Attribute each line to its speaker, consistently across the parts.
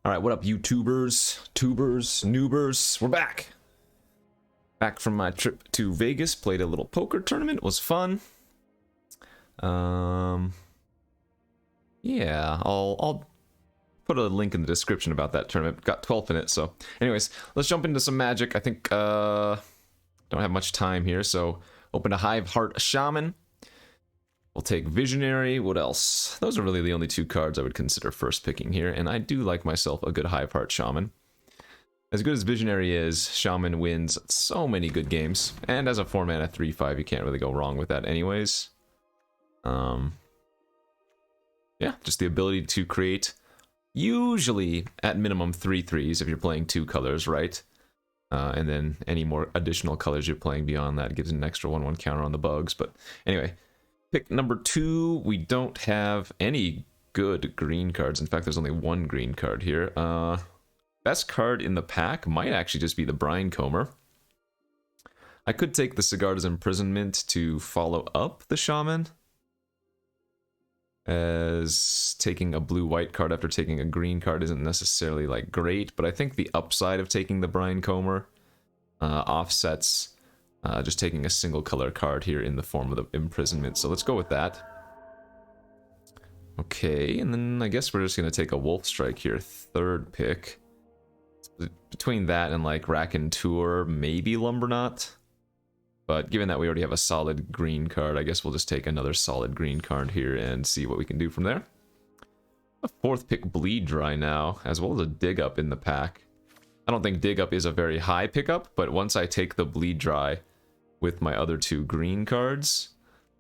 Speaker 1: All right, what up, YouTubers, tubers, noobers? We're back. Back from my trip to Vegas. Played a little poker tournament. It was fun. Yeah, I'll put a link in the description about that tournament. Got 12 minutes, so. Anyways, let's jump into some Magic. I think don't have much time here, so open a Hive Heart Shaman. We'll take Visionary. What else? Those are really the only two cards I would consider first picking here, and I do like myself a good Hive Heart Shaman. As good as Visionary is, Shaman wins so many good games, and as a 4-mana 3/5, you can't really go wrong with that anyways. Yeah, just the ability to create, usually at minimum 3/3s if you're playing 2 colors, right? And then any more additional colors you're playing beyond that gives an extra 1/1 counter on the bugs, but anyway. Pick number 2, we don't have any good green cards. In fact, there's only one green card here. Best card in the pack might actually just be the Brinecomber. I could take the Sigarda's Imprisonment to follow up the Shaman, as taking a blue-white card after taking a green card isn't necessarily like great, but I think the upside of taking the Brinecomber offsets just taking a single color card here in the form of the Imprisonment. So let's go with that. Okay, and then I guess we're just going to take a Wolf Strike here, 3rd pick. Between that and like Raconteur, maybe Lumberknot. But given that we already have a solid green card, I guess we'll just take another solid green card here and see what we can do from there. A 4th pick, Bleed Dry now, as well as a Dig Up in the pack. I don't think Dig Up is a very high pickup, but once I take the Bleed Dry with my other 2 green cards,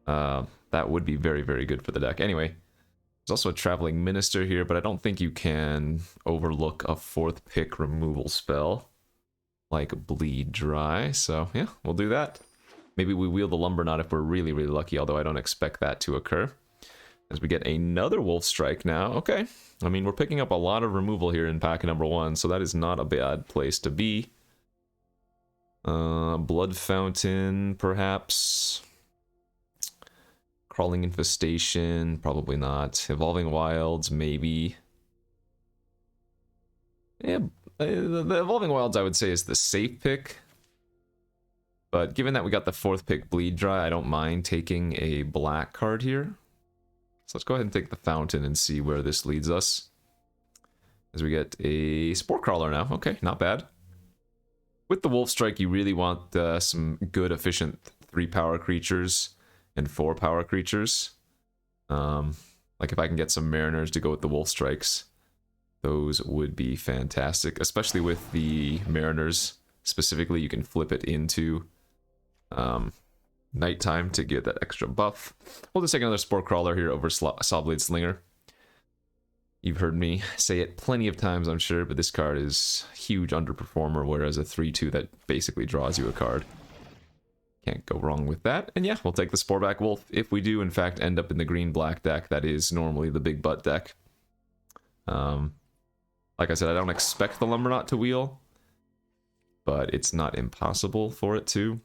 Speaker 1: that would be very, very good for the deck. Anyway, there's also a Traveling Minister here, but I don't think you can overlook a 4th pick removal spell like Bleed Dry. So yeah, we'll do that. Maybe we wheel the Lumberknot if we're really, really lucky, although I don't expect that to occur. As we get another Wolf Strike now. Okay, I mean, we're picking up a lot of removal here in pack number 1, so that is not a bad place to be. Blood Fountain, perhaps. Crawling Infestation, probably not. Evolving Wilds, maybe. Yeah, the Evolving Wilds I would say is the safe pick. But given that we got the 4th pick, Bleed Dry, I don't mind taking a black card here. So let's go ahead and take the Fountain and see where this leads us. As we get a Spore Crawler now. Okay, not bad. With the Wolf Strike, you really want some good, efficient 3-power creatures and 4-power creatures. Like if I can get some Mariners to go with the Wolf Strikes, those would be fantastic. Especially with the Mariners, specifically, you can flip it into nighttime to get that extra buff. We'll just take another Spore Crawler here over Sawblade Slinger. You've heard me say it plenty of times, I'm sure, but this card is a huge underperformer, whereas a 3/2 that basically draws you a card. Can't go wrong with that. And yeah, we'll take the Sporeback Wolf. If we do, in fact, end up in the green-black deck, that is normally the big butt deck. Like I said, I don't expect the Lumberknot to wheel, but it's not impossible for it to.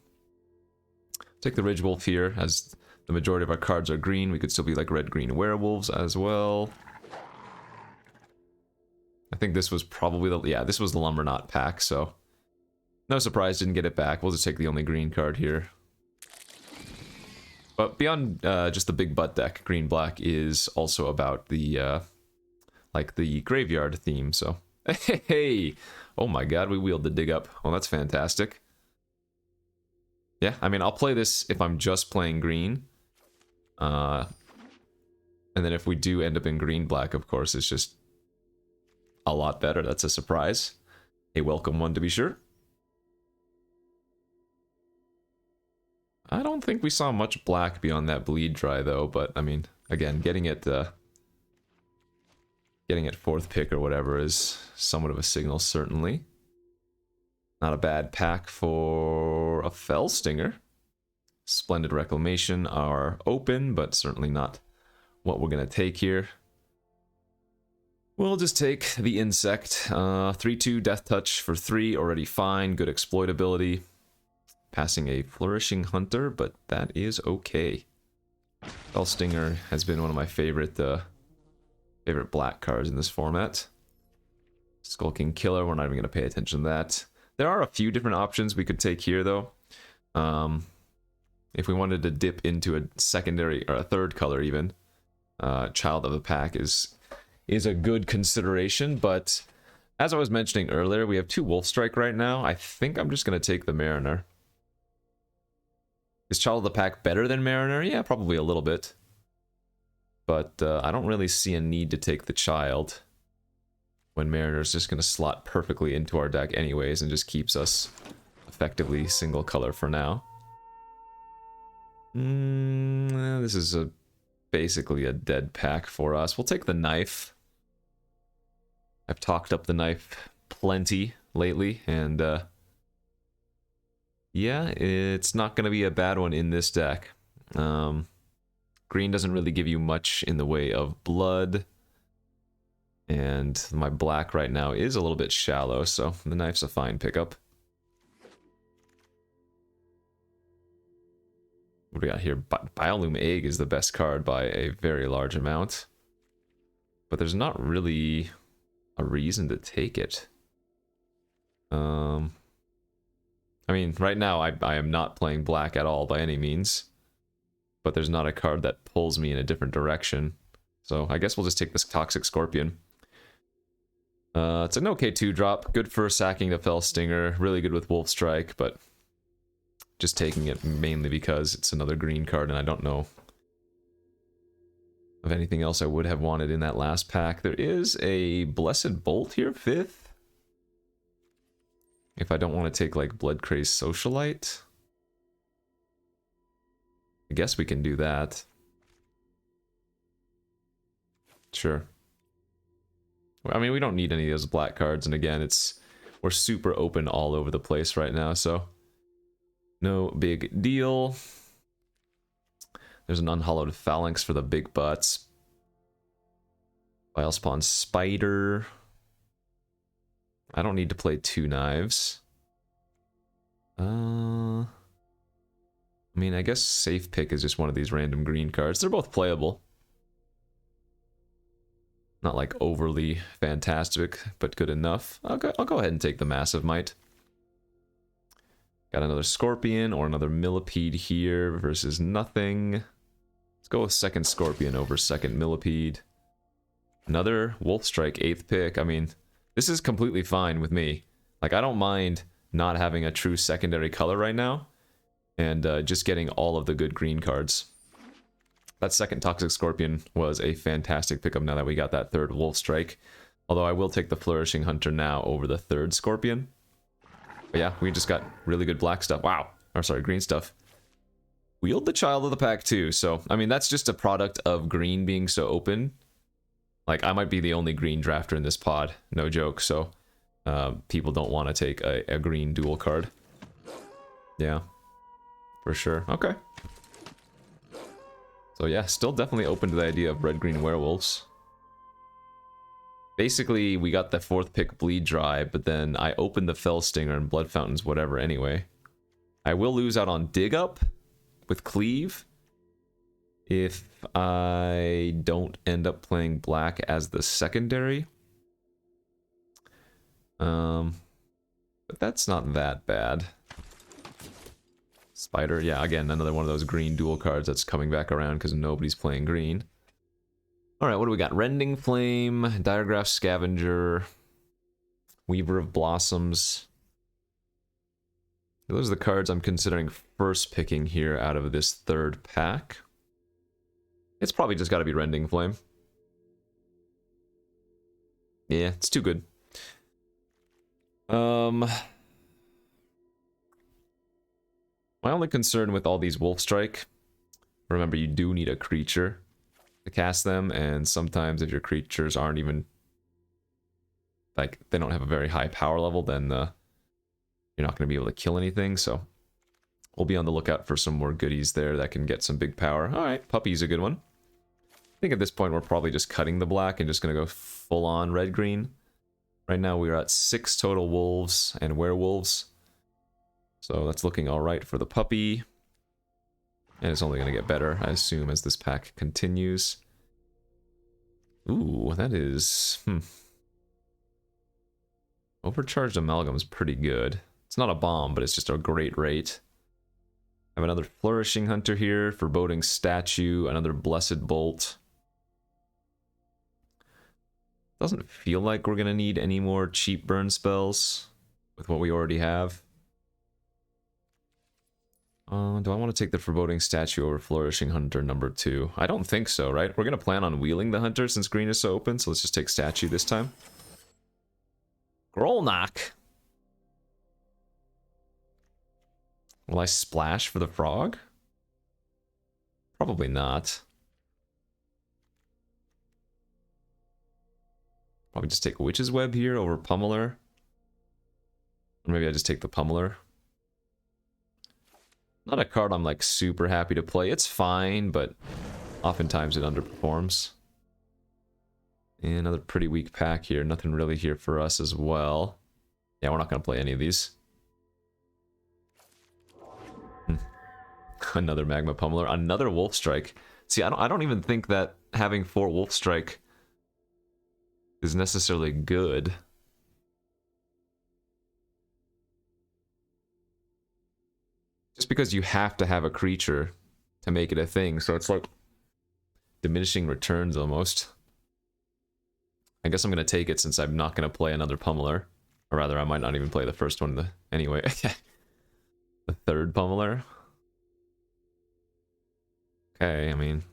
Speaker 1: Take the Ridge Wolf here, as the majority of our cards are green. We could still be like red-green werewolves as well. I think this was probably the, yeah, this was the Lumberknot pack, so no surprise, didn't get it back. We'll just take the only green card here. But beyond just the big butt deck, green-black is also about the, like the graveyard theme, so. Hey! Oh my god, we wheeled the Dig Up. Well, that's fantastic. Yeah, I mean, I'll play this if I'm just playing green. And then if we do end up in green-black, of course, it's just a lot better. That's a surprise. A welcome one, to be sure. I don't think we saw much black beyond that Bleed Dry, though, but, I mean, again, getting it 4th pick or whatever is somewhat of a signal, certainly. Not a bad pack for a Fell Stinger. Splendid Reclamation are open, but certainly not what we're going to take here. We'll just take the Insect. 3/2 Death Touch for 3, already fine, good exploitability. Passing a Flourishing Hunter, but that is okay. Fell Stinger has been one of my favorite black cards in this format. Skulking Killer, we're not even going to pay attention to that. There are a few different options we could take here, though. If we wanted to dip into a secondary, or a third color even, Child of the Pack is a good consideration, but as I was mentioning earlier, we have 2 Wolfstrike right now. I think I'm just going to take the Mariner. Is Child of the Pack better than Mariner? Yeah, probably a little bit. But I don't really see a need to take the Child when Mariner's just going to slot perfectly into our deck anyways and just keeps us effectively single color for now. This is basically a dead pack for us. We'll take the Knife. I've talked up the Knife plenty lately, and yeah, it's not going to be a bad one in this deck. Green doesn't really give you much in the way of blood, and my black right now is a little bit shallow, so the Knife's a fine pickup. What do we got here? Biolume Egg is the best card by a very large amount, but there's not really a reason to take it. I mean, right now I am not playing black at all by any means, but there's not a card that pulls me in a different direction, so I guess we'll just take this Toxic Scorpion. It's an okay 2-drop, good for sacking the Fell Stinger, really good with Wolf Strike, but just taking it mainly because it's another green card and I don't know of anything else I would have wanted in that last pack. There is a Blessed Bolt here, 5th. If I don't want to take like Blood Crazed Socialite, I guess we can do that. Sure. I mean, we don't need any of those black cards, and again, we're super open all over the place right now, so no big deal. There's an Unhallowed Phalanx for the big butts. Vilespawn Spider. I don't need to play 2 Knives. I mean, I guess Safe Pick is just one of these random green cards. They're both playable. Not like overly fantastic, but good enough. I'll go ahead and take the Massive Might. Got another Scorpion or another Millipede here versus nothing. Let's go with second Scorpion over second Millipede. Another Wolfstrike 8th pick. I mean, this is completely fine with me. Like, I don't mind not having a true secondary color right now, and just getting all of the good green cards. That second Toxic Scorpion was a fantastic pickup now that we got that third Wolfstrike. Although I will take the Flourishing Hunter now over the third Scorpion. But yeah, we just got really good black stuff. Wow. Or sorry, green stuff. Wield the Child of the Pack too. So, I mean, that's just a product of green being so open. Like, I might be the only green drafter in this pod. No joke. So, people don't want to take a green dual card. Yeah. For sure. Okay. So yeah, still definitely open to the idea of red-green werewolves. Basically, we got the 4th pick Bleed Dry, but then I opened the Fell Stinger and Blood Fountains, whatever, anyway. I will lose out on Dig Up with Cleave if I don't end up playing black as the secondary. But that's not that bad. Spider, yeah, again, another one of those green dual cards that's coming back around because nobody's playing green. Alright, what do we got? Rending Flame, Diregraph Scavenger, Weaver of Blossoms. Those are the cards I'm considering first picking here out of this third pack. It's probably just got to be Rending Flame. Yeah, it's too good. My only concern with all these Wolfstrike, remember you do need a creature to cast them, and sometimes if your creatures aren't even, like, they don't have a very high power level, then you're not going to be able to kill anything, so we'll be on the lookout for some more goodies there that can get some big power. Alright, Puppy's a good one. I think at this point we're probably just cutting the black and just going to go full-on red-green. Right now we're at 6 total wolves and werewolves. So that's looking alright for the Puppy. And it's only going to get better, I assume, as this pack continues. Ooh, that is... Overcharged Amalgam's pretty good. It's not a bomb, but it's just a great rate. I have another Flourishing Hunter here, Foreboding Statue, another Blessed Bolt. Doesn't feel like we're gonna need any more cheap burn spells with what we already have. Do I want to take the Foreboding Statue over Flourishing Hunter number 2? I don't think so, right? We're gonna plan on wheeling the Hunter since green is so open, so let's just take Statue this time. Grolnak! Will I splash for the frog? Probably not. Probably just take Witch's Web here over Pummeler. Or maybe I just take the Pummeler. Not a card I'm like super happy to play. It's fine, but oftentimes it underperforms. And another pretty weak pack here. Nothing really here for us as well. Yeah, we're not going to play any of these. Another Magma Pummeler. Another Wolf Strike. See, I don't even think that having 4 Wolf Strike is necessarily good. Just because you have to have a creature to make it a thing, so it's like diminishing returns almost. I guess I'm going to take it since I'm not going to play another Pummeler. Or rather, I might not even play the first one anyway. The third Pummeler. Okay, I mean...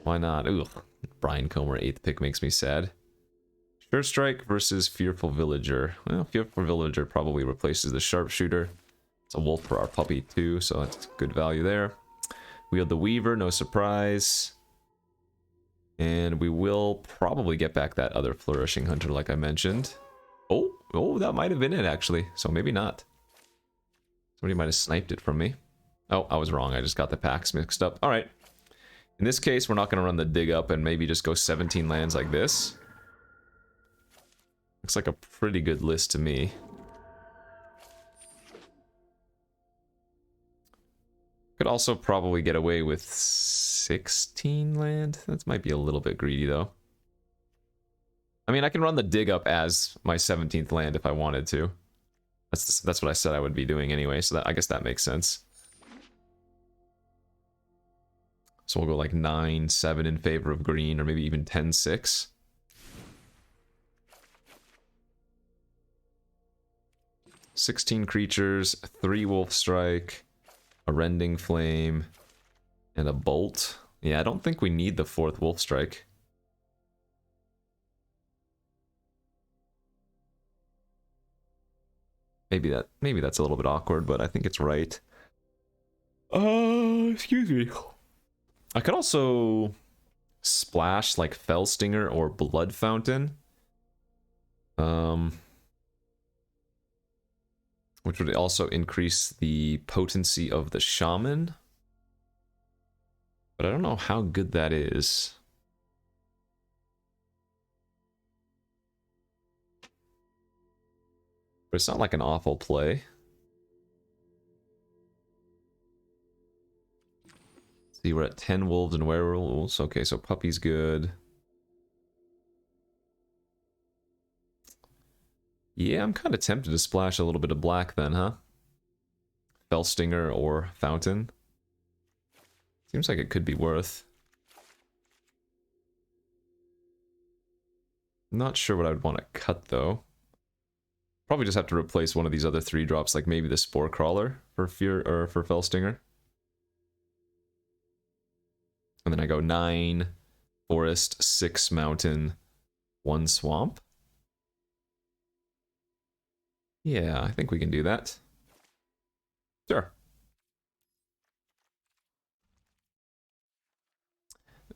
Speaker 1: why not? Ooh, Brian Comer 8th pick makes me sad. Sure Strike versus Fearful Villager. Well, Fearful Villager probably replaces the Sharpshooter. It's a wolf for our puppy too, so that's good value there. Wield the Weaver, no surprise. And we will probably get back that other Flourishing Hunter like I mentioned. Oh, that might have been it actually, so maybe not. Somebody might have sniped it from me. Oh, I was wrong, I just got the packs mixed up. Alright. In this case, we're not going to run the dig up and maybe just go 17 lands like this. Looks like a pretty good list to me. Could also probably get away with 16 land. That might be a little bit greedy though. I mean, I can run the dig up as my 17th land if I wanted to. That's what I said I would be doing anyway, so that, I guess that makes sense. So we'll go like 9-7 in favor of green, or maybe even 10-6. "16 creatures, 3 Wolf Strike, a Rending Flame, and a Bolt." Yeah, I don't think we need the 4th Wolf Strike. Maybe that's a little bit awkward, but I think it's right. Excuse me. I could also splash like Fell Stinger or Blood Fountain. Which would also increase the potency of the Shaman. But I don't know how good that is. But it's not like an awful play. See, we're at 10 wolves and werewolves. Okay, so puppy's good. Yeah, I'm kind of tempted to splash a little bit of black then, huh? Fell Stinger or Fountain. Seems like it could be worth. Not sure what I would want to cut though. Probably just have to replace one of these other 3 drops, like maybe the Spore Crawler for for Fell Stinger. And then I go 9 forest, 6 mountain, 1 swamp. Yeah, I think we can do that. Sure.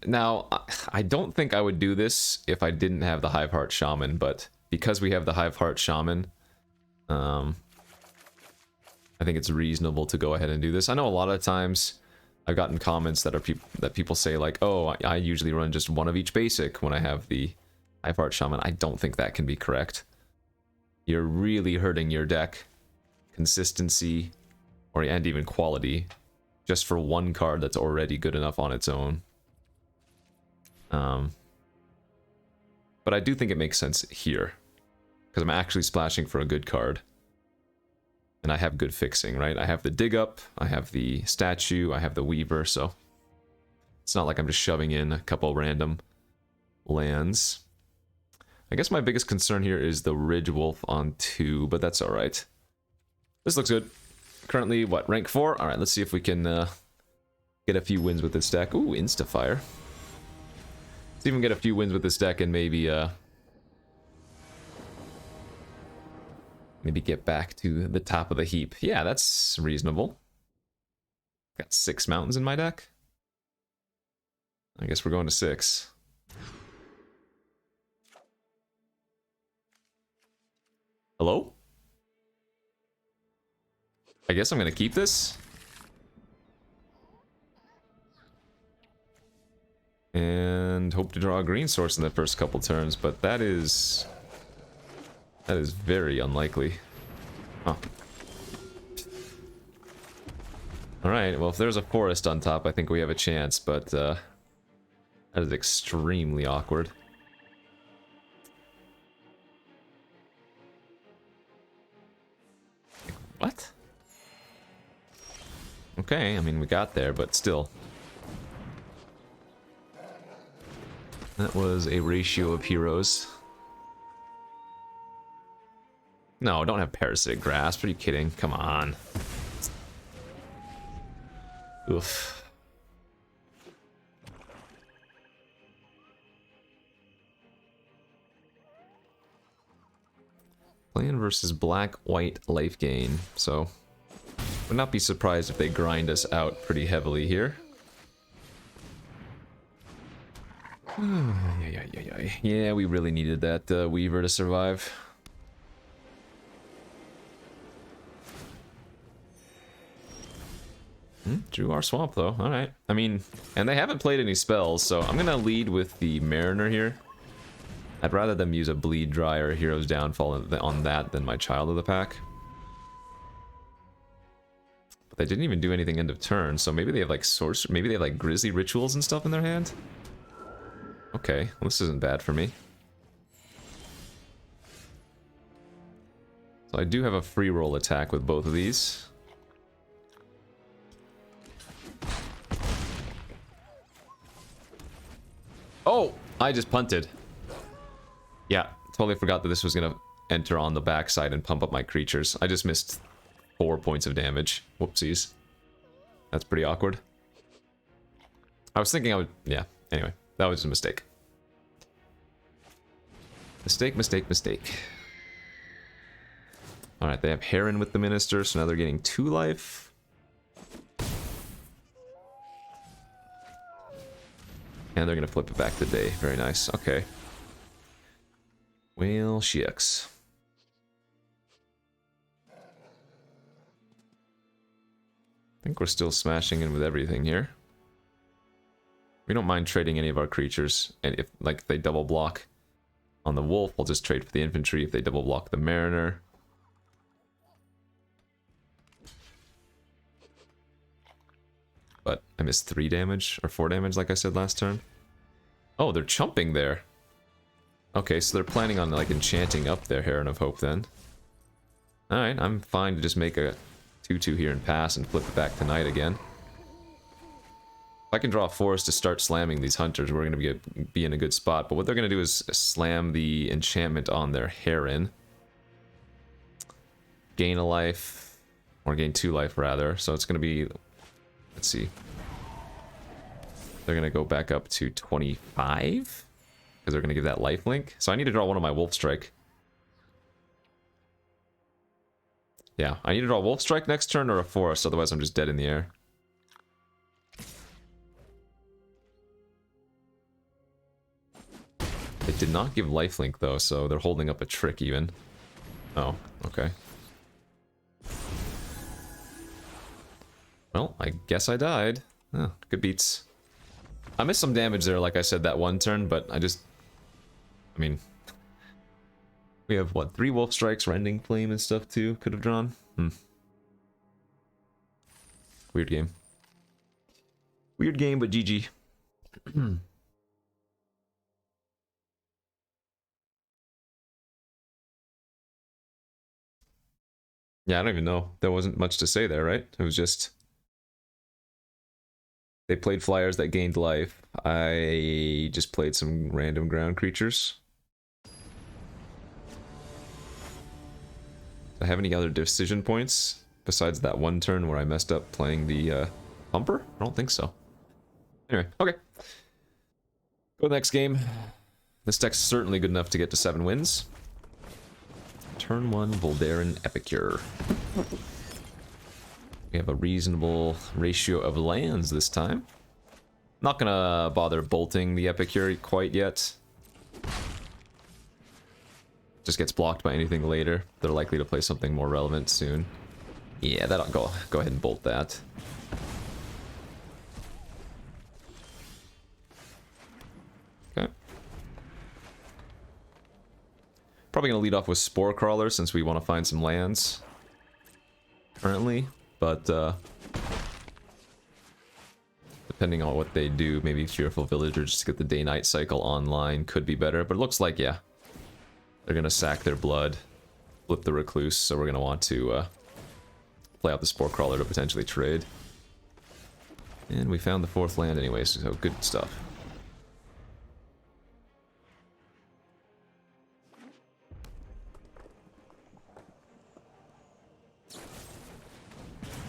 Speaker 1: Now, I don't think I would do this if I didn't have the Hiveheart Shaman, but because we have the Hiveheart Shaman, I think it's reasonable to go ahead and do this. I know a lot of times I've gotten comments that people say like, "Oh, I usually run just one of each basic when I have the Hiveheart Shaman." I don't think that can be correct. You're really hurting your deck consistency and even quality just for one card that's already good enough on its own. But I do think it makes sense here. because I'm actually splashing for a good card. And I have good fixing, right? I have the Dig Up, I have the Statue, I have the Weaver, so it's not like I'm just shoving in a couple random lands. I guess my biggest concern here is the Ridge Wolf on 2, but that's alright. This looks good. Currently, what, rank 4? Alright, let's see if we can get a few wins with this deck. Ooh, Instafire. Let's even get a few wins with this deck and maybe get back to the top of the heap. Yeah, that's reasonable. Got 6 mountains in my deck. I guess we're going to 6. Hello? I guess I'm gonna keep this. And hope to draw a green source in the first couple turns, but that is very unlikely. Huh. Alright, well if there's a forest on top, I think we have a chance, but that is extremely awkward. What? Okay, I mean we got there, but still. That was a ratio of heroes. No, don't have Parasitic Grasp. Are you kidding? Come on. Oof. Playing versus black-white life gain, so would not be surprised if they grind us out pretty heavily here. Yeah, we really needed that Weaver to survive. Drew our swamp though, alright. I mean, and they haven't played any spells, so I'm gonna lead with the Mariner here. I'd rather them use a Bleed Dry or a Hero's Downfall on that than my Child of the Pack. But they didn't even do anything end of turn, so maybe they have like maybe they have like Grisly Rituals and stuff in their hand? Okay, well, this isn't bad for me. So I do have a free roll attack with both of these. Oh! I just punted. Yeah, totally forgot that this was gonna enter on the backside and pump up my creatures. I just missed 4 points of damage. Whoopsies. That's pretty awkward. I was thinking I would... yeah, anyway. That was a mistake. Mistake, mistake, mistake. Alright, they have Heron with the Minister, so now they're getting 2 life. And they're gonna flip it back to day. Very nice. Okay. Well, shucks. I think we're still smashing in with everything here. We don't mind trading any of our creatures, and if like they double block on the wolf, I'll just trade for the infantry. If they double block the mariner, but I missed 3 damage or 4 damage, like I said last turn. Oh, they're chumping there. Okay, so they're planning on like enchanting up their Heron of Hope then. All right, I'm fine to just make a 2/2 here and pass and flip it back to night again. If I can draw a forest to start slamming these hunters, we're going to be in a good spot. But what they're going to do is slam the enchantment on their Heron. Gain a life, or gain 2 life rather. So it's going to be, let's see. They're going to go back up to 25. Because they're going to give that life link. So I need to draw one of my Wolf Strike. Yeah, I need to draw a Wolf Strike next turn or a forest, otherwise I'm just dead in the air. They did not give lifelink though, so they're holding up a trick even. Oh, okay. Well, I guess I died. Oh, good beats. I missed some damage there, like I said, that one turn, but I mean... We have, what, 3 Wolf Strikes, Rending Flame and stuff too, could have drawn? Weird game. Weird game, but GG. Yeah, I don't even know. There wasn't much to say there, right? It was just... They played flyers that gained life. I just played some random ground creatures. Do I have any other decision points besides that one turn where I messed up playing the Pumper? I don't think so. Anyway, okay. Go to the next game. This deck's certainly good enough to get to 7 wins. Turn 1, Voldaren Epicure. We have a reasonable ratio of lands this time. Not gonna bother bolting the Epicure quite yet. Just gets blocked by anything later. They're likely to play something more relevant soon. Yeah, that'll go ahead and bolt that. Okay. Probably gonna lead off with Spore Crawler since we want to find some lands currently, but depending on what they do, maybe Fearful Villager just to get the day-night cycle online could be better, but it looks like, yeah, they're gonna sack their blood, flip the Recluse, so we're gonna want to play out the Spore Crawler to potentially trade. And we found the 4th land anyways, so good stuff.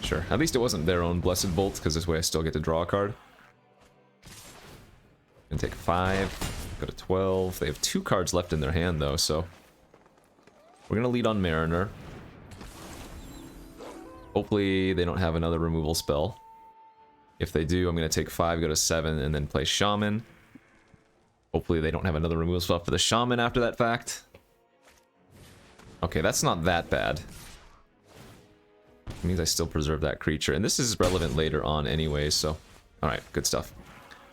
Speaker 1: Sure, at least it wasn't their own Blessed Bolt, because this way I still get to draw a card. And take 5, go to 12. They have 2 cards left in their hand though, so we're gonna lead on Mariner. Hopefully they don't have another removal spell. If they do, I'm gonna take 5, go to 7, and then play Shaman. Hopefully they don't have another removal spell for the Shaman after that fact. Okay, that's not that bad. It means I still preserve that creature, and this is relevant later on anyway, so... Alright, good stuff.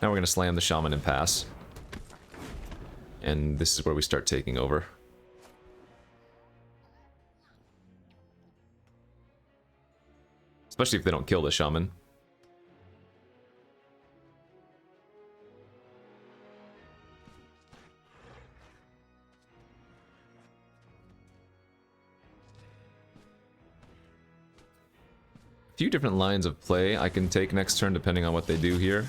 Speaker 1: Now we're gonna slam the Shaman and pass. And this is where we start taking over. Especially if they don't kill the Shaman. A few different lines of play I can take next turn depending on what they do here.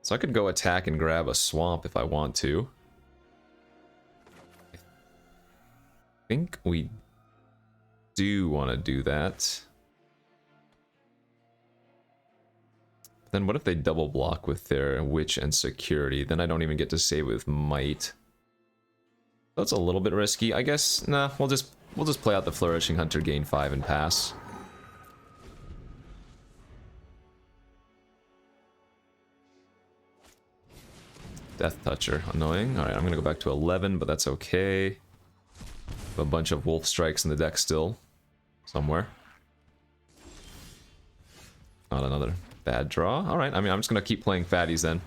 Speaker 1: So I could go attack and grab a swamp if I want to. I think we do want to do that. Then what if they double block with their Witch and Security? Then I don't even get to save with Might. That's a little bit risky. I guess, nah, we'll just play out the Flourishing Hunter, gain 5 and pass. Death Toucher, annoying. Alright, I'm gonna go back to 11, but that's okay. Have a bunch of Wolf Strikes in the deck still. Somewhere. Not another bad draw. Alright, I mean, I'm just gonna keep playing fatties then.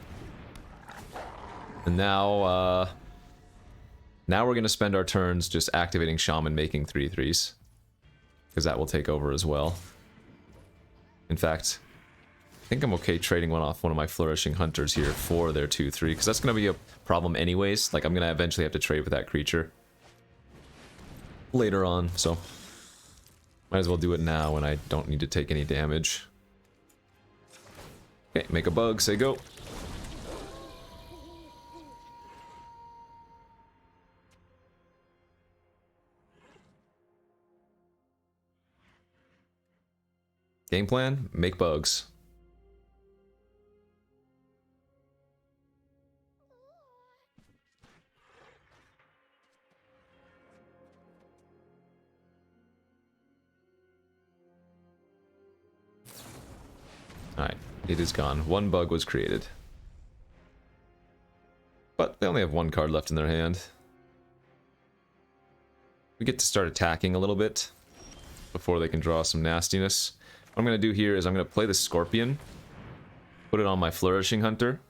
Speaker 1: And now, now we're gonna spend our turns just activating Shaman, making 3/3s. Because that will take over as well. In fact, I think I'm okay trading one off one of my Flourishing Hunters here for their 2/3, because that's going to be a problem anyways. Like, I'm going to eventually have to trade with that creature later on, so might as well do it now when I don't need to take any damage. Okay, make a bug, say go. Game plan, make bugs. Alright, it is gone. 1 bug was created. But they only have 1 card left in their hand. We get to start attacking a little bit before they can draw some nastiness. What I'm going to do here is I'm going to play the Scorpion, put it on my Flourishing Hunter.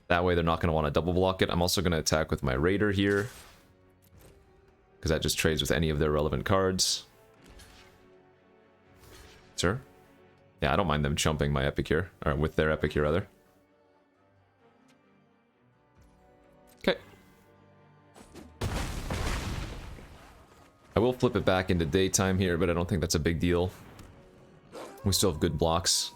Speaker 1: That way they're not going to want to double block it. I'm also going to attack with my Raider here, because that just trades with any of their relevant cards. Sure. Yeah, I don't mind them chumping my Epicure, or with their Epicure rather. I will flip it back into daytime here, but I don't think that's a big deal. We still have good blocks.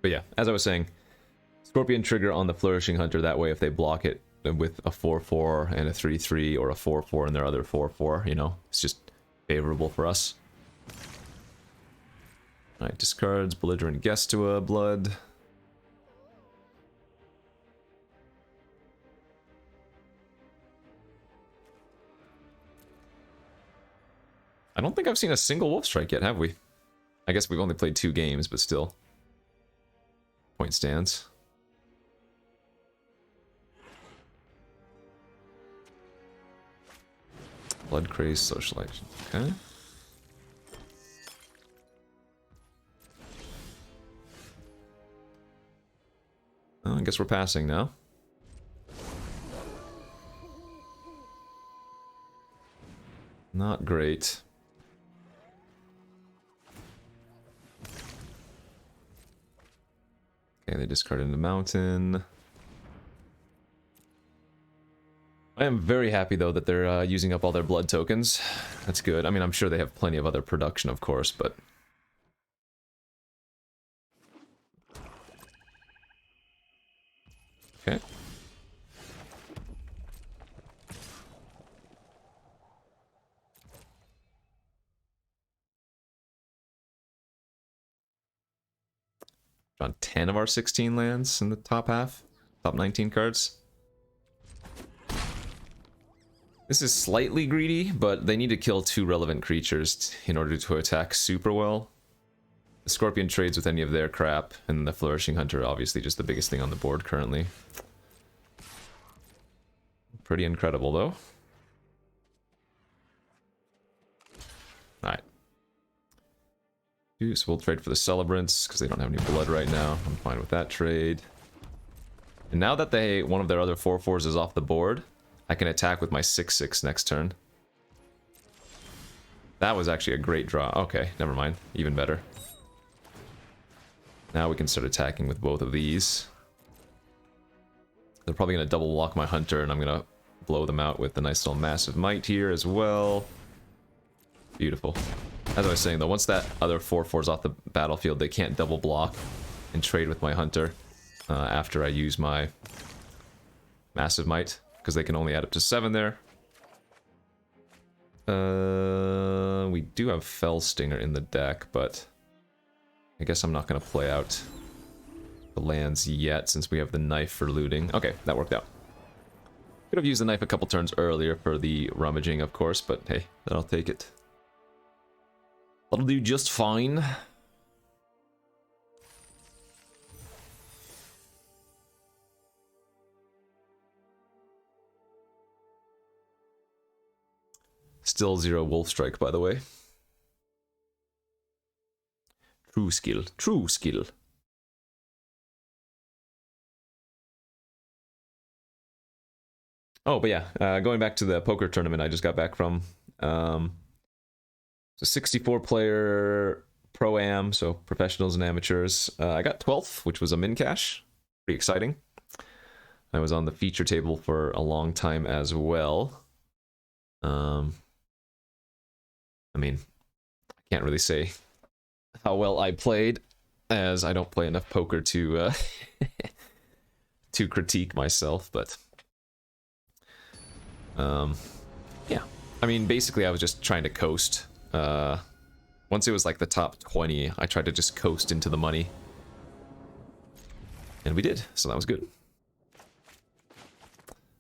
Speaker 1: But yeah, as I was saying, Scorpion trigger on the Flourishing Hunter, that way if they block it with a 4/4 and a 3/3 or a 4/4 and their other 4/4, you know, it's just favorable for us. Alright, discards Belligerent Gestua, blood. I don't think I've seen a single Wolf Strike yet, have we? I guess we've only played 2 games, but still. Point stands. Blood Craze Social Action. Okay. Oh, I guess we're passing now. Not great. Okay, they discarded the mountain. I am very happy, though, that they're using up all their blood tokens. That's good. I mean, I'm sure they have plenty of other production, of course, but... Okay. On 10 of our 16 lands in the top half. Top 19 cards. This is slightly greedy, but they need to kill 2 relevant creatures in order to attack super well. The Scorpion trades with any of their crap, and the Flourishing Hunter obviously just the biggest thing on the board currently. Pretty incredible, though. Alright. So we'll trade for the Celebrants, because they don't have any blood right now. I'm fine with that trade. And now that one of their other 4/4s is off the board, I can attack with my 6/6 next turn. That was actually a great draw. Okay, never mind. Even better. Now we can start attacking with both of these. They're probably going to double block my Hunter, and I'm going to blow them out with the nice little Massive Might here as well. Beautiful. As I was saying, though, once that other 4/4's off the battlefield, they can't double block and trade with my Hunter after I use my Massive Might, because they can only add up to 7 there. We do have Fell Stinger in the deck, but I guess I'm not going to play out the lands yet since we have the knife for looting. Okay, that worked out. Could have used the knife a couple turns earlier for the rummaging, of course, but hey, I'll take it. That'll do just fine. Still 0 Wolf Strike, by the way. True skill. True skill. Oh, but yeah, going back to the poker tournament I just got back from. So 64-player Pro-Am, so professionals and amateurs. I got 12th, which was a min cash. Pretty exciting. I was on the feature table for a long time as well. I mean, I can't really say how well I played, as I don't play enough poker to to critique myself, but yeah. I mean, basically I was just trying to coast. Once it was like the top 20, I tried to just coast into the money. And we did, so that was good.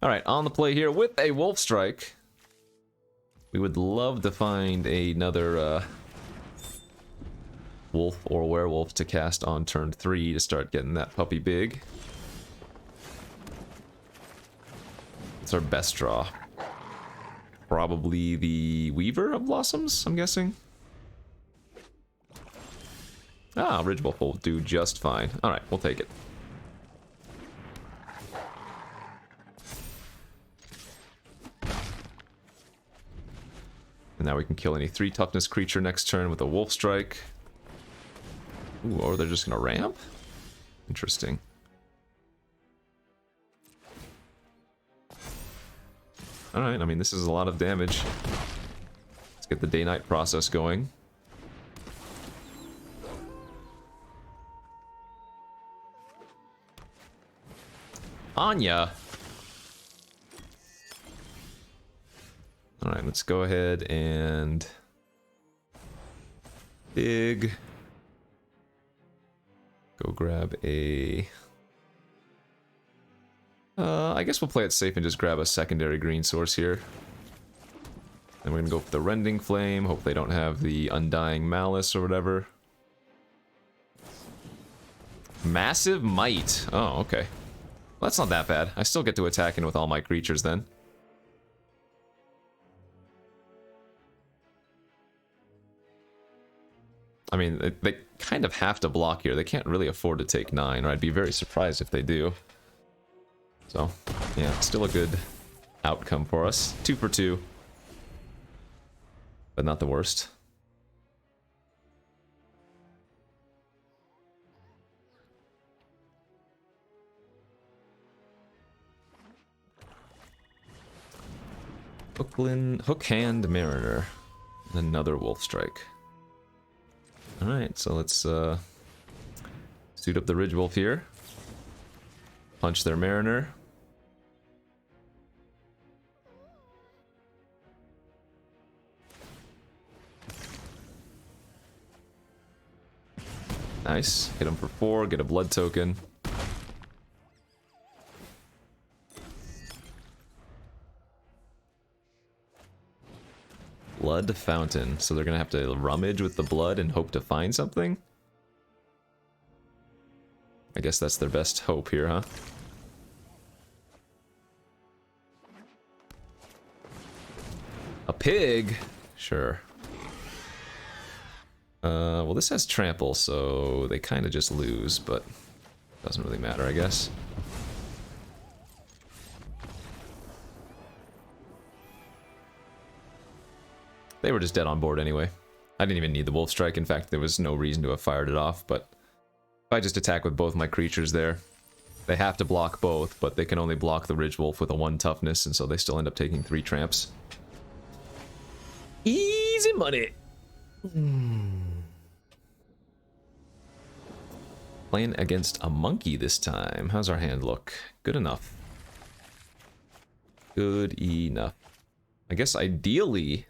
Speaker 1: Alright, on the play here with a Wolf Strike. We would love to find another wolf or werewolf to cast on turn 3 to start getting that puppy big. It's our best draw. Probably the Weaver of Blossoms, I'm guessing. Ah, Ridge Wolf will do just fine. Alright, we'll take it. Now we can kill any 3 toughness creature next turn with a Wolf Strike. Ooh, or they're just gonna ramp? Interesting. Alright, I mean, this is a lot of damage. Let's get the day-night process going. Anya! Alright, let's go ahead and... dig. Go grab a... I guess we'll play it safe and just grab a secondary green source here. And we're gonna go for the Rending Flame. Hope they don't have the Undying Malice or whatever. Massive Might. Oh, okay. Well, that's not that bad. I still get to attack in with all my creatures then. I mean, they kind of have to block here. They can't really afford to take 9, or I'd be very surprised if they do. So, yeah, still a good outcome for us. 2 for 2. But not the worst. Hookhand Mariner. And another Wolf Strike. Alright, so let's suit up the Ridge Wolf here. Punch their Mariner. Nice. Hit him for 4, get a blood token. Blood Fountain. So they're gonna have to rummage with the blood and hope to find something? I guess that's their best hope here, huh? A pig? Sure. Well, this has trample, so they kind of just lose, but doesn't really matter, I guess. They were just dead on board anyway. I didn't even need the Wolf Strike. In fact, there was no reason to have fired it off, but if I just attack with both my creatures there, they have to block both, but they can only block the Ridge Wolf with a 1 toughness, and so they still end up taking 3 tramps. Easy money! Playing against a monkey this time. How's our hand look? Good enough. Good enough. I guess ideally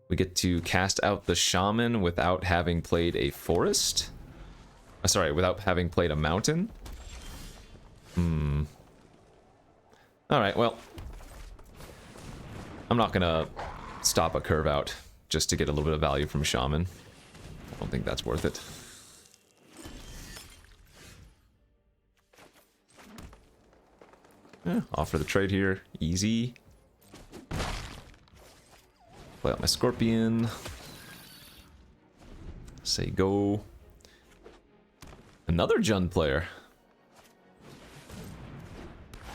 Speaker 1: we get to cast out the Shaman without having played a forest? Sorry, without having played a mountain? Alright, well. I'm not gonna stop a curve out just to get a little bit of value from Shaman. I don't think that's worth it. Yeah, offer the trade here. Easy. Play out my Scorpion. Say go. Another Jund player.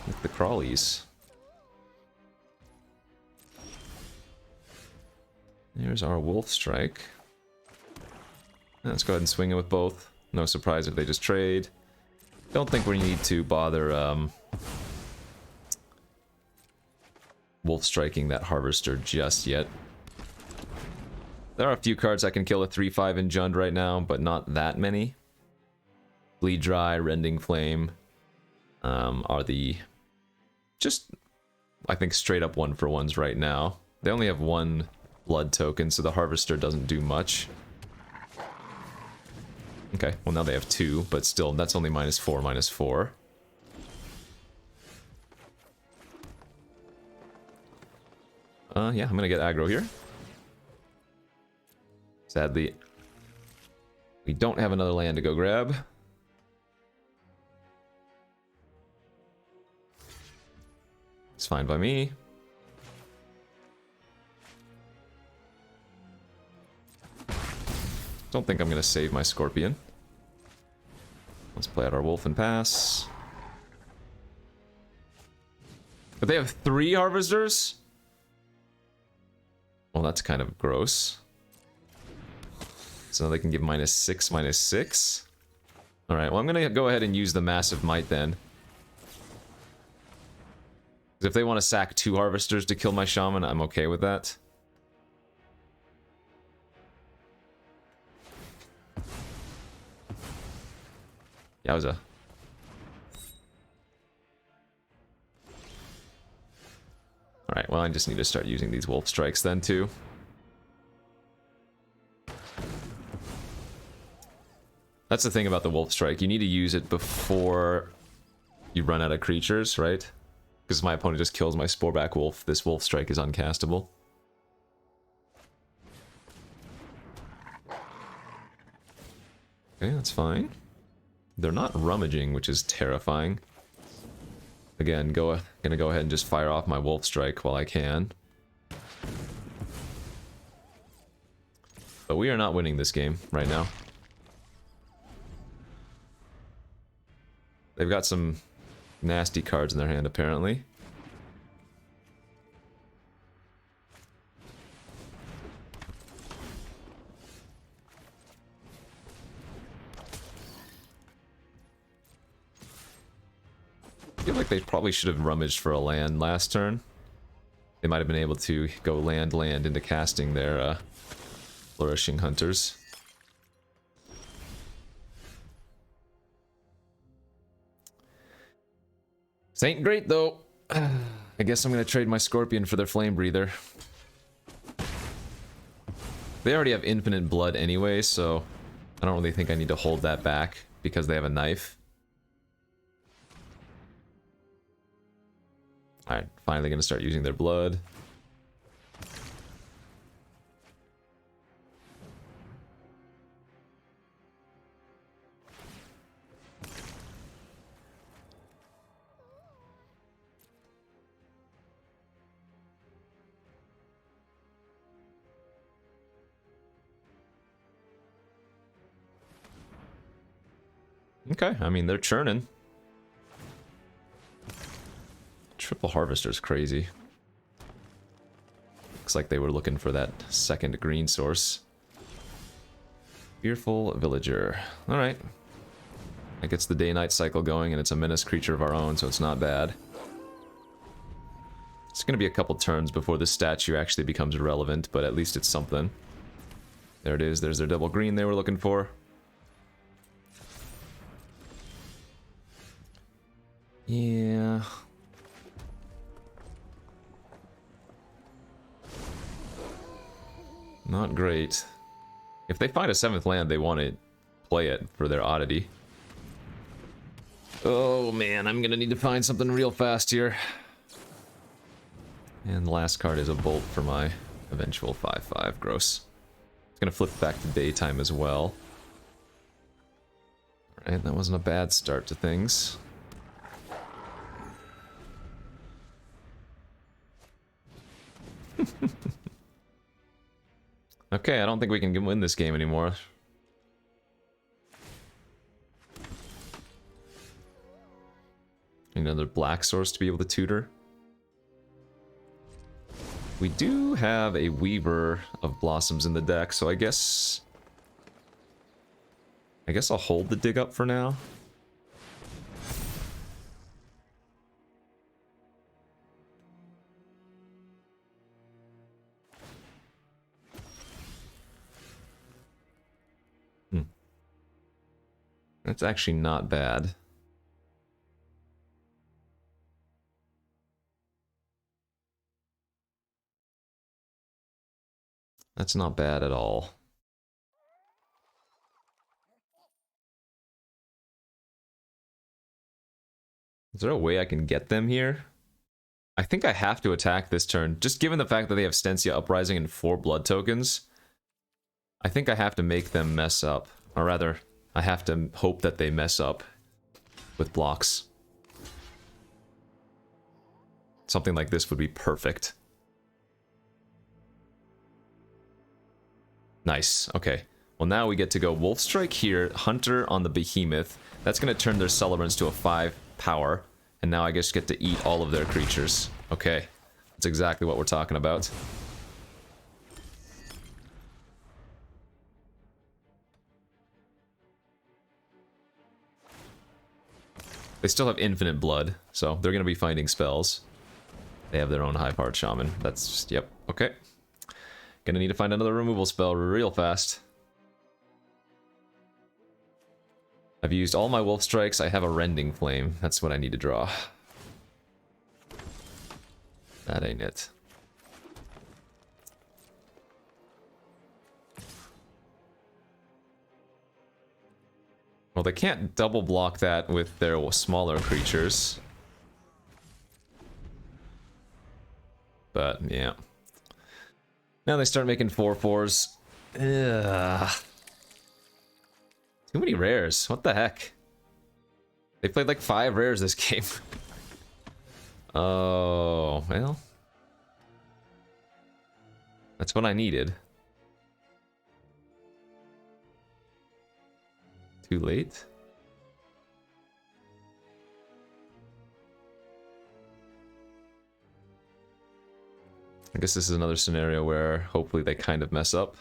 Speaker 1: With the Crawlies. There's our Wolf Strike. Let's go ahead and swing it with both. No surprise if they just trade. Don't think we need to bother Wolf Striking that Harvester just yet. There are a few cards I can kill a 3/5 in Jund right now, but not that many. Bleed Dry, Rending Flame are the just, I think, straight up 1-for-1s right now. They only have 1 blood token, so the Harvester doesn't do much. Okay, well now they have 2, but still, that's only -4, -4. Yeah, I'm gonna get aggro here. Sadly, we don't have another land to go grab. It's fine by me. Don't think I'm gonna save my Scorpion. Let's play out our Wolf and pass. But they have 3 Harvesters? that's kind of gross. So they can give -6, -6. Alright, well I'm gonna go ahead and use the Massive Might then. If they want to sack 2 Harvesters to kill my Shaman, I'm okay with that. Yowza. Alright, well I just need to start using these Wolf Strikes then too. That's the thing about the Wolf Strike, you need to use it before you run out of creatures, right? Because my opponent just kills my Sporeback Wolf, this Wolf Strike is uncastable. Okay, that's fine. They're not rummaging, which is terrifying. Again, gonna go ahead and just fire off my Wolf Strike while I can. But we are not winning this game right now. They've got some nasty cards in their hand, apparently. I feel like they probably should have rummaged for a land last turn. They might have been able to go land into casting their Flourishing Hunters. This ain't great though. I guess I'm gonna trade my Scorpion for their Flame Breather. They already have infinite blood anyway, so I don't really think I need to hold that back because they have a knife. Alright, finally gonna start using their blood. Okay, I mean, they're churning. Triple Harvester's crazy. Looks like they were looking for that second green source. Fearful Villager. Alright. That gets the day-night cycle going, and it's a menace creature of our own, so it's not bad. It's gonna be a couple turns before this statue actually becomes relevant, but at least it's something. There it is, there's their double green they were looking for. Yeah. Not great. If they find a 7th land, they want to play it for their oddity. Oh man, I'm gonna need to find something real fast here. And the last card is a Bolt for my eventual 5/5. Gross. It's gonna flip back to daytime as well. Alright, that wasn't a bad start to things. Okay, I don't think we can win this game anymore. Another black source to be able to tutor. We do have a Weaver of Blossoms in the deck, so I guess I'll hold the dig up for now. That's actually not bad. That's not bad at all. Is there a way I can get them here? I think I have to attack this turn, just given the fact that they have Stensia Uprising and 4 blood tokens. I think I have to make them mess up. Or rather, I have to hope that they mess up with blocks. Something like this would be perfect. Nice, okay. Well, now we get to go Wolf Strike here, Hunter on the Behemoth. That's going to turn their Celebrants to a 5 power. And now I just get to eat all of their creatures. Okay, that's exactly what we're talking about. They still have infinite blood, so they're gonna be finding spells. They have their own high-powered shaman. That's just, yep, okay. Gonna need to find another removal spell real fast. I've used all my wolf strikes. I have a rending flame. That's what I need to draw. That ain't it. Well, they can't double block that with their smaller creatures. But, yeah. Now they start making 4/4s. Ugh. Too many rares. What the heck? They played like 5 rares this game. Oh, well. That's what I needed. Too late? I guess this is another scenario where hopefully they kind of mess up.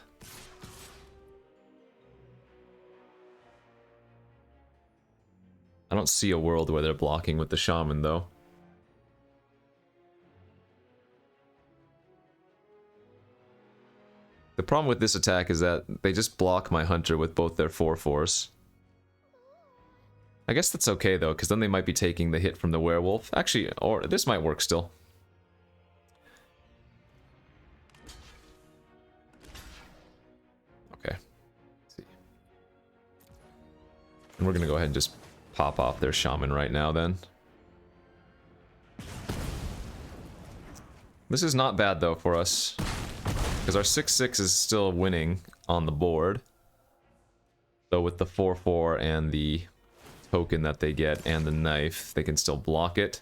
Speaker 1: I don't see a world where they're blocking with the shaman though. The problem with this attack is that they just block my hunter with both their 4/4s. I guess that's okay though, because then they might be taking the hit from the werewolf. Actually, or this might work still. Okay. Let's see. And we're gonna go ahead and just pop off their shaman right now then. This is not bad though for us, because our 6/6 is still winning on the board. So with the 4/4 and the token that they get and the knife, they can still block it.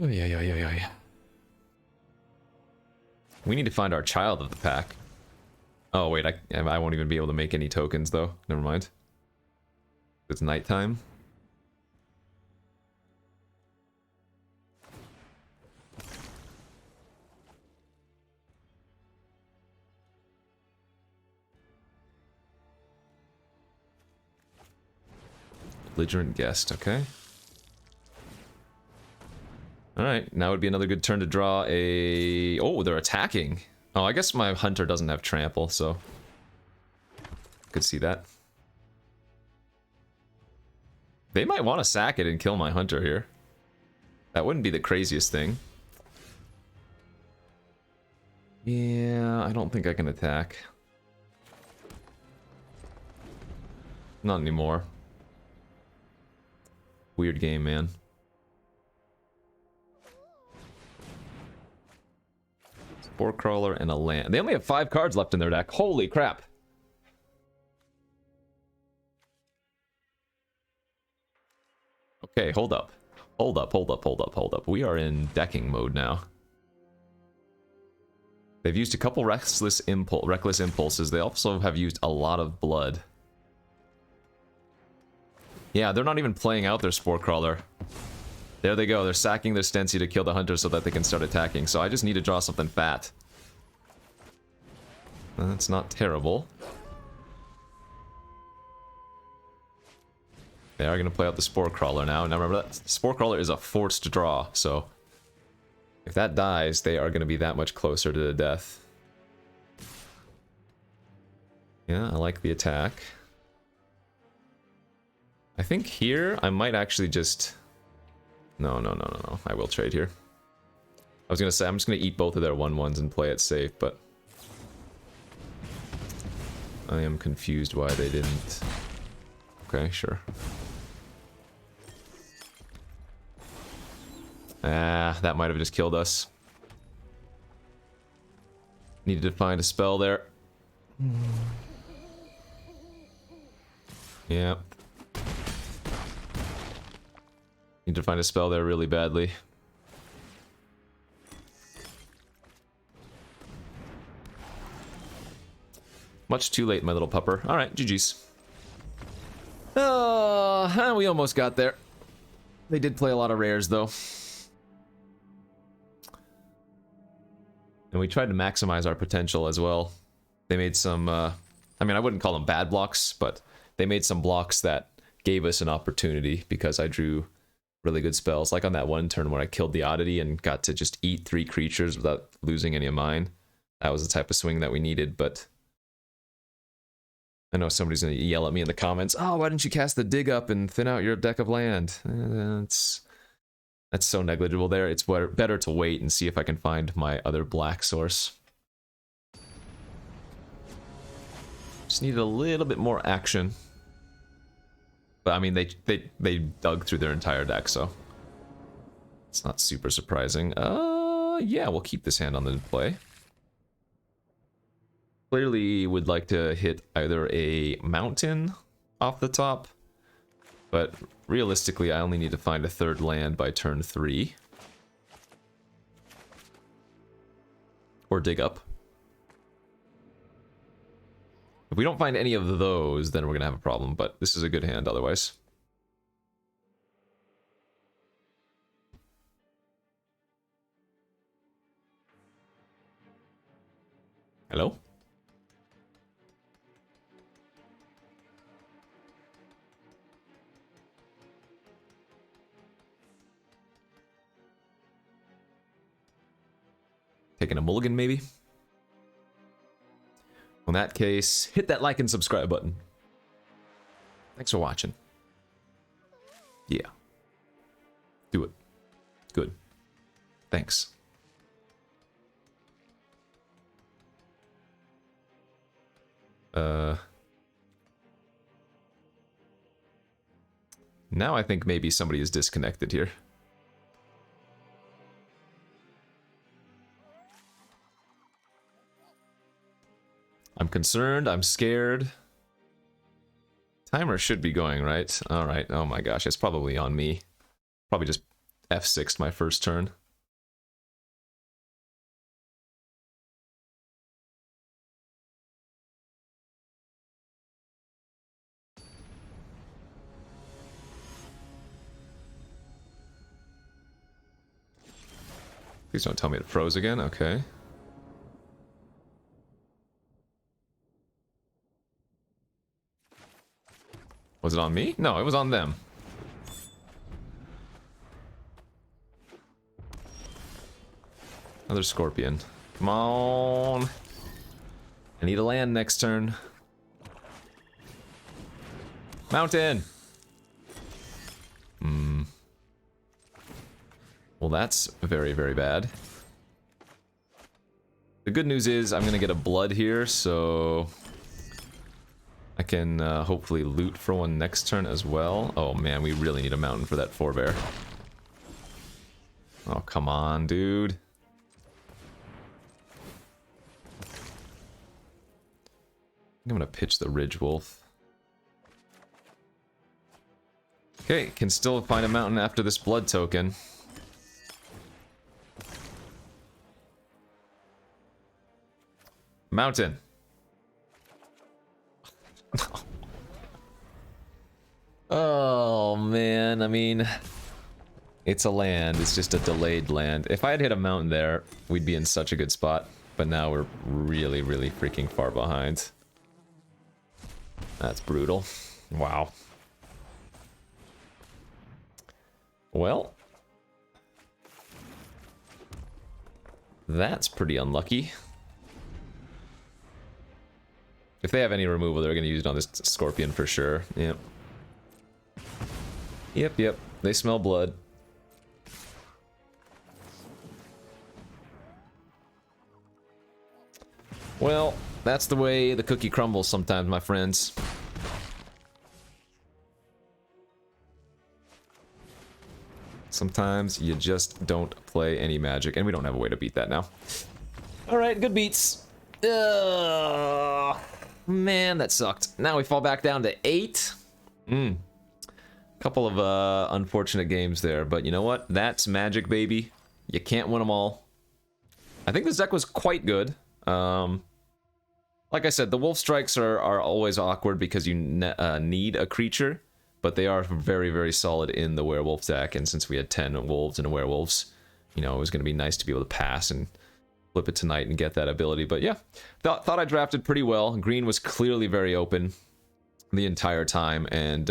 Speaker 1: Oh, yeah. We need to find our child of the pack. Oh wait, I won't even be able to make any tokens though. Never mind. It's nighttime. Belligerent guest, okay. Alright, now would be another good turn to draw a... Oh, they're attacking. Oh, I guess my hunter doesn't have trample, so... Could see that. They might want to sack it and kill my hunter here. That wouldn't be the craziest thing. Yeah, I don't think I can attack. Not anymore. Weird game, man. Spore Crawler and a land. They only have 5 cards left in their deck. Holy crap. Okay, hold up. Hold up. We are in decking mode now. They've used a couple reckless impulses. They also have used a lot of blood. Yeah, they're not even playing out their Spore Crawler. There they go. They're sacking their Stency to kill the hunter so that they can start attacking. So I just need to draw something fat. That's not terrible. They are going to play out the Spore Crawler now. Now remember that Spore Crawler is a forced draw, so if that dies, they are going to be that much closer to the death. Yeah, I like the attack. I think here, I might actually just... No. I will trade here. I was going to say, I'm just going to eat both of their 1/1s and play it safe, but... I am confused why they didn't. Okay, sure. Ah, that might have just killed us. Needed to find a spell there. Yeah. Need to find a spell there really badly. Much too late, my little pupper. Alright, GG's. We almost got there. They did play a lot of rares, though. And we tried to maximize our potential as well. They made some, I mean, I wouldn't call them bad blocks, but they made some blocks that gave us an opportunity because I drew really good spells. Like on that one turn where I killed the Oddity and got to just eat 3 creatures without losing any of mine. That was the type of swing that we needed, but I know somebody's going to yell at me in the comments, oh, why didn't you cast the Dig Up and thin out your deck of land? That's so negligible there. It's better to wait and see if I can find my other black source. Just needed a little bit more action. But I mean, they dug through their entire deck, so it's not super surprising. Yeah, we'll keep this hand on the play. Clearly would like to hit either a mountain off the top, but realistically I only need to find a 3rd land by turn 3. Or dig up. If we don't find any of those, then we're gonna have a problem, but this is a good hand otherwise. Hello? Taking a mulligan, maybe? In that case, hit that like and subscribe button. Thanks for watching. Yeah. Do it. Good. Thanks. Now I think maybe somebody is disconnected here. I'm concerned, I'm scared. Timer should be going, right? Alright, oh my gosh, it's probably on me. Probably just F6'd my first turn. Please don't tell me it froze again, okay. Was it on me? No, it was on them. Another scorpion. Come on. I need a land next turn. Mountain! Well, that's very, very bad. The good news is I'm gonna get a blood here, so I can hopefully loot for one next turn as well. Oh man, we really need a mountain for that forebear. Oh, come on, dude. I'm gonna pitch the Ridge Wolf. Okay, can still find a mountain after this blood token. Mountain. Oh man, I mean, it's a land, it's just a delayed land. If I had hit a mountain there, we'd be in such a good spot, but now we're really, really freaking far behind. That's brutal. Wow. Well, that's pretty unlucky. If they have any removal, they're going to use it on this scorpion for sure. Yep. Yep. They smell blood. Well, that's the way the cookie crumbles sometimes, my friends. Sometimes you just don't play any Magic, and we don't have a way to beat that now. Alright, good beats. Man, that sucked. Now we fall back down to 8. Couple of unfortunate games there, but you know what? That's Magic, baby. You can't win them all. I think this deck was quite good. Like I said, the Wolf Strikes are always awkward because you need a creature, but they are very, very solid in the Werewolf deck, and since we had 10 Wolves and Werewolves, you know, it was going to be nice to be able to pass and flip it tonight and get that ability. But yeah, thought I drafted pretty well. Green was clearly very open the entire time, and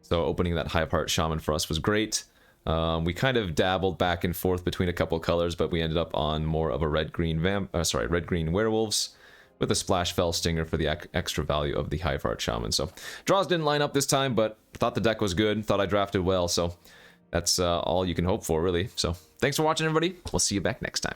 Speaker 1: So opening that Hive Heart Shaman for us was great. We kind of dabbled back and forth between a couple colors, but we ended up on more of a red-green red-green werewolves with a Splash Fell Stinger for the extra value of the Hive Heart Shaman. So draws didn't line up this time, but thought the deck was good, thought I drafted well, so that's all you can hope for, really. So thanks for watching, everybody. We'll see you back next time.